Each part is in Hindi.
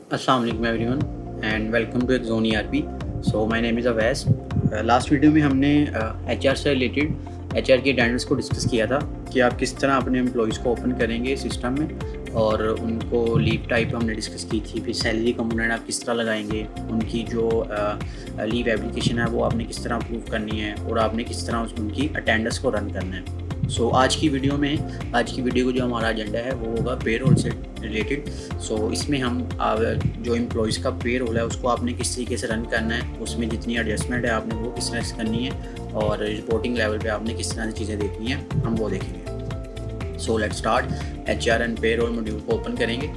अस्सलाम वालेकुम everyone and welcome to Axon E RP. So my name is Awais. Last video में हमने एचआर से रिलेटेड एचआर की अटेंडेंस को डिस्कस किया था कि आप किस तरह अपने एम्प्लॉयज़ को ओपन करेंगे सिस्टम में, और उनको लीव टाइप हमने डिस्कस की थी। फिर सैलरी कंपोनेंट आप किस तरह लगाएंगे, उनकी जो लीव एप्लीकेशन है वो आपने किस तरह अप्रूव करनी है, और आपने किस तरह उनकी अटेंडेंस को रन करना है। सो आज की वीडियो को जो हमारा एजेंडा है वो होगा पेरोल से रिलेटेड। सो इसमें हम जो एम्प्लॉयज़ का पेरोल है उसको आपने किस तरीके से रन करना है, उसमें जितनी एडजस्टमेंट है आपने वो किस तरह से करनी है, और रिपोर्टिंग लेवल पे आपने किस तरह से चीज़ें देखनी है, हम वो देखेंगे। So let's start. HR and payroll module को ओपन करेंगे।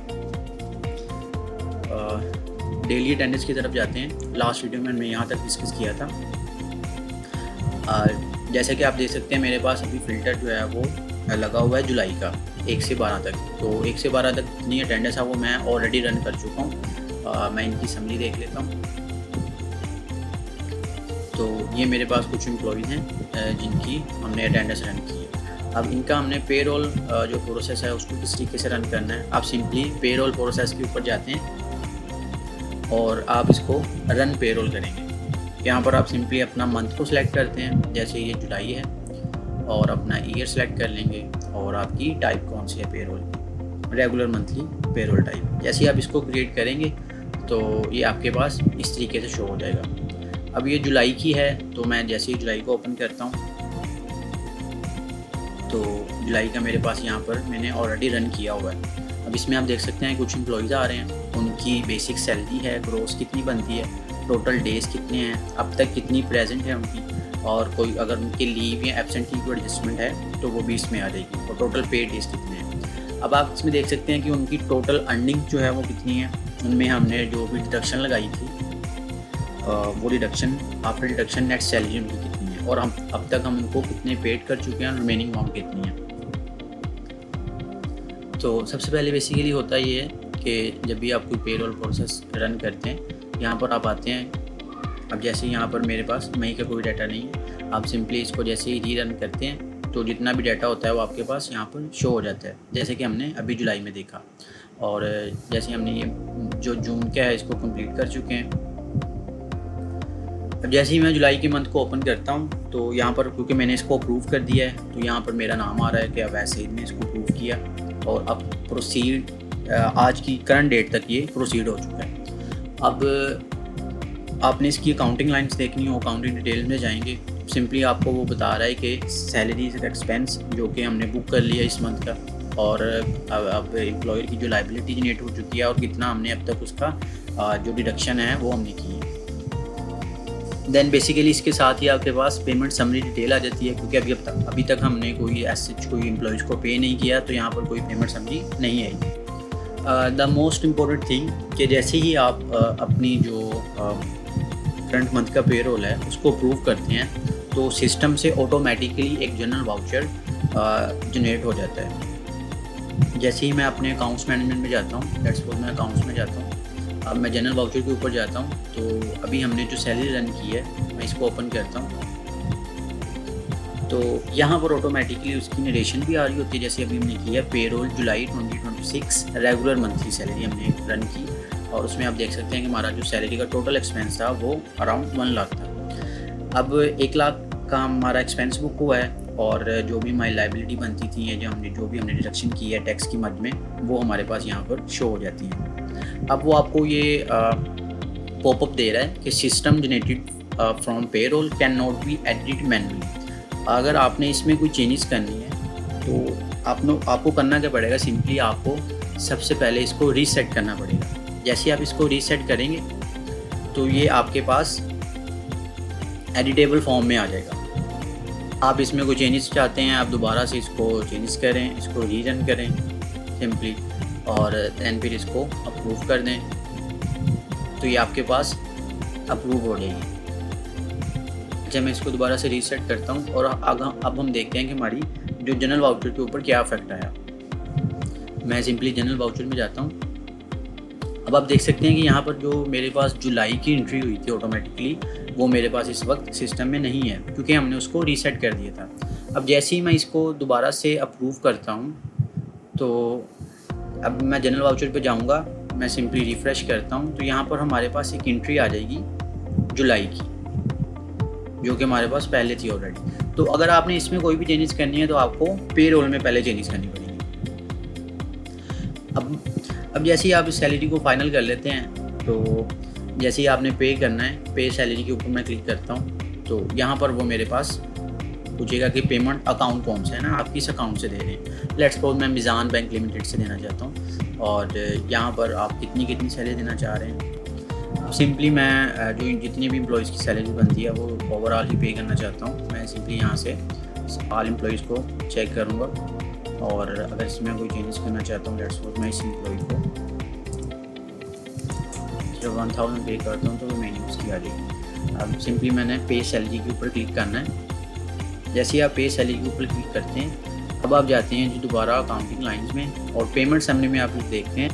डेली अटेंडेंस की तरफ जाते हैं। लास्ट वीडियो में हमने यहाँ तक डिस्कस किया था। जैसे कि आप देख सकते हैं मेरे पास अभी फ़िल्टर जो है वो लगा हुआ है जुलाई का 1 से 12 तक। तो 1 से 12 तक जितनी अटेंडेंस है वो मैं ऑलरेडी रन कर चुका हूँ। मैं इनकी समरी देख लेता हूँ। तो ये मेरे पास कुछ एम्प्लॉयज़ हैं जिनकी हमने अटेंडेंस रन की है। अब इनका हमने पेरोल जो प्रोसेस है उसको किस तरीके से रन करना है। आप सिंपली पेरोल प्रोसेस के ऊपर जाते हैं और आप इसको रन पेरोल करेंगे। यहाँ पर आप सिंपली अपना मंथ को सिलेक्ट करते हैं, जैसे ये जुलाई है, और अपना ईयर सेलेक्ट कर लेंगे, और आपकी टाइप कौन सी है payroll, regular monthly payroll type. जैसे ही आप इसको क्रिएट करेंगे तो ये आपके पास इस तरीके से शो हो जाएगा। अब ये जुलाई की है तो मैं जैसे ही जुलाई को ओपन करता हूँ तो जुलाई का मेरे पास यहाँ पर मैंने ऑलरेडी रन किया हुआ है। अब इसमें आप देख सकते हैं कुछ एम्प्लॉयज़ आ रहे हैं, उनकी बेसिक सैलरी है, ग्रोस कितनी बनती है, टोटल डेज़ कितने हैं, अब तक कितनी प्रेजेंट है उनकी, और कोई अगर उनकी लीव या एब्सेंट की कोई एडजस्टमेंट है तो वो भी इसमें आ जाएगी, और टोटल पेड डेज़ कितने हैं। अब आप इसमें देख सकते हैं कि उनकी टोटल अर्निंग जो है वो कितनी है। उनमें हमने जो भी डिडक्शन लगाई थी वो deduction after deduction net salary उनकी कितनी है, और अब तक हम उनको कितने पेड कर चुके हैं, रिमेनिंग अमाउंट कितनी है। तो सबसे पहले बेसिकली होता ये है कि जब भी आप कोई पेरोल प्रोसेस रन करते हैं, यहाँ पर आप आते हैं। अब जैसे यहाँ पर मेरे पास मई का कोई डाटा नहीं है, आप सिंपली इसको जैसे ही री रन करते हैं तो जितना भी डाटा होता है वो आपके पास यहाँ पर शो हो जाता है, जैसे कि हमने अभी जुलाई में देखा। और जैसे हमने ये जो जून का है इसको कंप्लीट कर चुके हैं। अब जैसे ही मैं जुलाई के मंथ को ओपन करता हूँ तो यहाँ पर क्योंकि मैंने इसको अप्रूव कर दिया है तो यहाँ पर मेरा नाम आ रहा है कि अब वैसे ही ने इसको अप्रूव किया, और अब प्रोसीड आज की करंट डेट तक ये प्रोसीड हो चुका है। अब आपने इसकी अकाउंटिंग लाइन्स देखनी हो, अकाउंटिंग डिटेल में जाएंगे। सिंपली आपको वो बता रहा है कि सैलरी से एक्सपेंस जो कि हमने बुक कर लिया इस मंथ का, और अब एम्प्लॉयर की जो लाइबिलिटी जनरेट हो चुकी है और कितना हमने अब तक उसका जो डिडक्शन है वो हमने की है। देन बेसिकली इसके साथ ही आपके पास पेमेंट समरी डिटेल आ जाती है, क्योंकि अभी तक हमने कोई एसेट कोई एम्प्लॉयज़ को पे नहीं किया, तो यहाँ पर कोई पेमेंट समरी नहीं आई। द मोस्ट इम्पॉर्टेंट थिंग कि जैसे ही आप अपनी जो करंट मंथ का पेरोल है उसको अप्रूव करते हैं तो सिस्टम से ऑटोमेटिकली एक जनरल वाउचर जनरेट हो जाता है। जैसे ही मैं अपने अकाउंट्स मैनेजमेंट में जाता हूँ, लेट्स सपोज मैं अकाउंट्स में जाता हूँ, अब मैं जनरल वाउचर के ऊपर जाता हूँ, तो अभी हमने जो सैलरी रन की है मैं इसको ओपन करता हूँ तो यहाँ पर ऑटोमेटिकली उसकी नरेशन भी आ रही होती है। जैसे अभी हमने किया पेरोल जुलाई 2026 रेगुलर मंथली सैलरी हमने रन की, और उसमें आप देख सकते हैं कि हमारा जो सैलरी का टोटल एक्सपेंस था वो अराउंड 1 लाख था। अब 1 लाख का हमारा एक्सपेंस बुक हुआ है, और जो भी हमारी लाइबिलिटी बनती थी या जो भी हमने डिडक्शन की है टैक्स की मद में, वो हमारे पास यहाँ पर शो हो जाती है। अब वो आपको ये पॉपअप दे रहा है कि system generated from payroll can not be edited manually. अगर आपने इसमें कोई चेंजेस करनी है तो आपको करना क्या पड़ेगा, सिंपली आपको सबसे पहले इसको रीसेट करना पड़ेगा। जैसे ही आप इसको रीसेट करेंगे तो ये आपके पास एडिटेबल फॉर्म में आ जाएगा। आप इसमें कोई चेंजेस चाहते हैं, आप दोबारा से इसको चेंजेस करें, इसको रीरन करें सिंपली, और दैन फिर इसको अप्रूव कर दें तो ये आपके पास अप्रूव हो जाएगी। जब मैं इसको दोबारा से रीसेट करता हूँ, और अब हम देखते हैं कि हमारी जो जनरल वाउचर के ऊपर क्या इफेक्ट आया। मैं सिंपली जनरल वाउचर में जाता हूँ। अब आप देख सकते हैं कि यहाँ पर जो मेरे पास जुलाई की एंट्री हुई थी ऑटोमेटिकली, वो मेरे पास इस वक्त सिस्टम में नहीं है, क्योंकि हमने उसको रीसेट कर दिया था। अब जैसे ही मैं इसको दोबारा से अप्रूव करता हूँ तो अब मैं जनरल वाउचर पे जाऊँगा, मैं सिंपली रिफ़्रेश करता हूँ तो यहाँ पर हमारे पास एक एंट्री आ जाएगी जुलाई की, जो कि हमारे पास पहले थी ऑलरेडी। तो अगर आपने इसमें कोई भी चेंजेस करनी है तो आपको पे रोल में पहले चेंजेस करनी पड़ेगी। अब जैसे ही आप इस सैलरी को फाइनल कर लेते हैं तो जैसे ही आपने पे करना है, पे सैलरी के ऊपर मैं क्लिक करता हूँ तो यहाँ पर वो मेरे पास पूछेगा कि पेमेंट अकाउंट कौन सा है ना, आप किस अकाउंट से दे रहे हैं। लेट्स सपोज मैं मिज़ान बैंक लिमिटेड से देना चाहता हूँ और यहाँ पर आप कितनी सैलरी देना चाह रहे हैं। सिंपली मैं जो जितनी भी एम्प्लॉयज़ की सैलरी बनती है वो ओवरऑल ही पे करना चाहता हूँ। मैं सिंपली यहाँ से ऑल एम्प्लॉयज़ को चेक करूँगा और अगर इसमें कोई चेंजेस करना चाहता हूँ, लेट्स सपोज मैं इस एम्प्लॉय को सिर्फ 1000 पे करता हूँ तो वो मेन्यू उसकी आ जाएगी। अब सिंपली मैंने पे सैलरी के ऊपर क्लिक करना है। जैसे ही आप पे सैलरी के ऊपर क्लिक करते हैं अब आप जाते हैं जो दोबारा अकाउंटिंग लाइंस में और पेमेंट समरी में आप देखते हैं।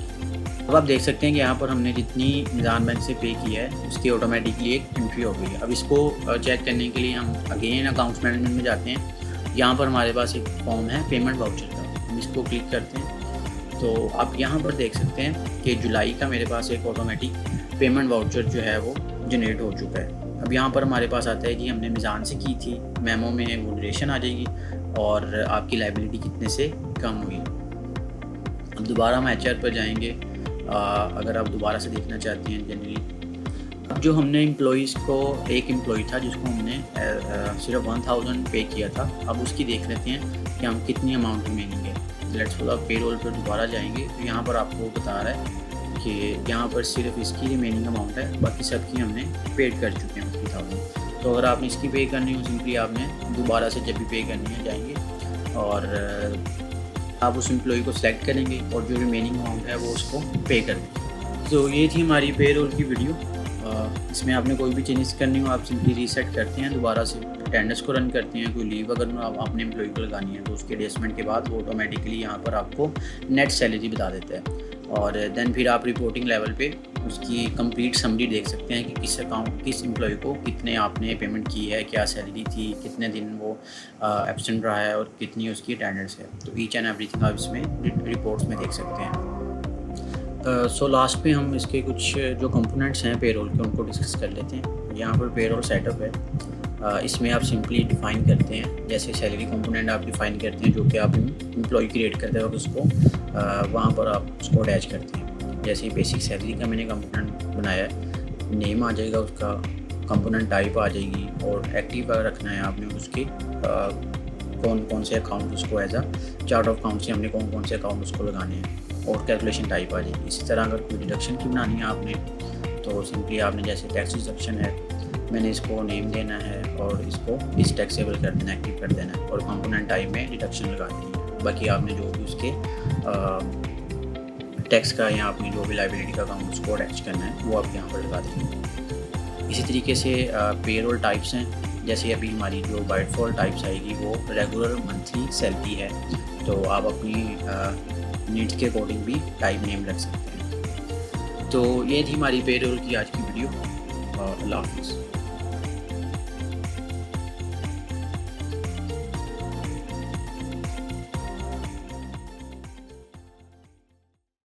अब आप देख सकते हैं कि यहाँ पर हमने जितनी मिज़ान बैंक से पे किया है उसकी ऑटोमेटिकली एक एंट्री हो गई है। अब इसको चेक करने के लिए हम अगेन अकाउंट्स मैनेजमेंट में जाते हैं। यहाँ पर हमारे पास एक फॉर्म है पेमेंट वाउचर का, हम इसको क्लिक करते हैं तो आप यहाँ पर देख सकते हैं कि जुलाई का मेरे पास एक ऑटोमेटिक पेमेंट वाउचर जो है वो जनरेट हो चुका है। अब यहाँ पर हमारे पास आता है कि हमने मिज़ान से की थी, मेमो में वो ड्यूरेशन आ जाएगी और आपकी लाइबिलिटी कितने से कम हुई। अब दोबारा हम HR पर जाएंगे अगर आप दोबारा से देखना चाहते हैं जनरली। अब जो हमने एम्प्लॉइज़ को, एक एम्प्लॉय था जिसको हमने सिर्फ 1000 पे किया था, अब उसकी देख लेते हैं कि हम कितनी अमाउंट रिमेनिंग है। लेट्स सपोज आप पे रोल पर दोबारा जाएंगे तो यहाँ पर आपको बता रहा है कि यहाँ पर सिर्फ इसकी रिमेनिंग अमाउंट है, बाकी सबकी हमने पेड कर चुके हैं 50,000। तो अगर आपने इसकी पे करनी हो सिंपली आपने दोबारा से जब भी पे करनी है जाएंगे और आप उस एम्प्लॉय को सिलेक्ट करेंगे और जो रिमेनिंग अमाउंट है वो उसको पे कर देंगे। तो ये थी हमारी पे रोल की वीडियो। इसमें आपने कोई भी चेंजेस करनी हो आप सिंपली रीसेट करते हैं, दोबारा से अटेंडेंस को रन करते हैं। कोई लीव अगर आपने एम्प्लॉय को लगानी है तो उसके एडजस्टमेंट के बाद वो ऑटोमेटिकली यहाँ पर आपको नेट सैलरी बता देता है और देन फिर आप रिपोर्टिंग लेवल पे उसकी कंप्लीट समरी देख सकते हैं कि किस एम्प्लॉय को कितने आपने पेमेंट की है, क्या सैलरी थी, कितने दिन वो एब्सेंट रहा है और कितनी उसकी अटेंडेंस है। तो ईच एंड एवरीथिंग आप इसमें रिपोर्ट्स में देख सकते हैं। सो लास्ट पे हम इसके कुछ जो कंपोनेंट्स हैं पेरोल के उनको डिस्कस कर लेते हैं। यहाँ पर पेरोल सेटअप है, इसमें आप सिंपली डिफ़ाइन करते हैं, जैसे सैलरी कंपोनेंट आप डिफ़ाइन करते हैं जो कि आप एम्प्लॉय क्रिएट करते हो उसको वहाँ पर आप उसको अटैच करते हैं। जैसे बेसिक सैलरी का मैंने कंपोनेंट बनाया है, नेम आ जाएगा उसका, कंपोनेंट टाइप आ जाएगी और एक्टिव रखना है आपने उसके कौन से अकाउंट उसको as a chart of account से हमने कौन से अकाउंट उसको लगाने हैं और कैलकुलेशन टाइप आ जाएगी। इसी तरह अगर कोई डिडक्शन की बनानी है आपने तो सिंपली आपने जैसे टैक्स डिडक्शन है मैंने इसको नेम देना है और इसको इस टैक्सेबल कर देना, एक्टिव कर देना है और कंपोनेंट टाइप में डिडक्शन लगा देनी है। बाकी आपने जो भी उसके टैक्स का या अपनी जो भी लाइबिलिटी का अकाउंट उसको अटैच करना है वो आप यहाँ पर लगा देंगे। इसी तरीके से पेरोल टाइप्स हैं, जैसे अभी हमारी जो बाय डिफ़ॉल्ट टाइप्स आएगी वो रेगुलर मंथली सैलरी है, तो आप अपनी नीड्स के अकॉर्डिंग भी टाइप नेम रख सकते हैं। तो ये थी हमारी पेरोल की आज की वीडियो। अल्लाह हाफ़िज़।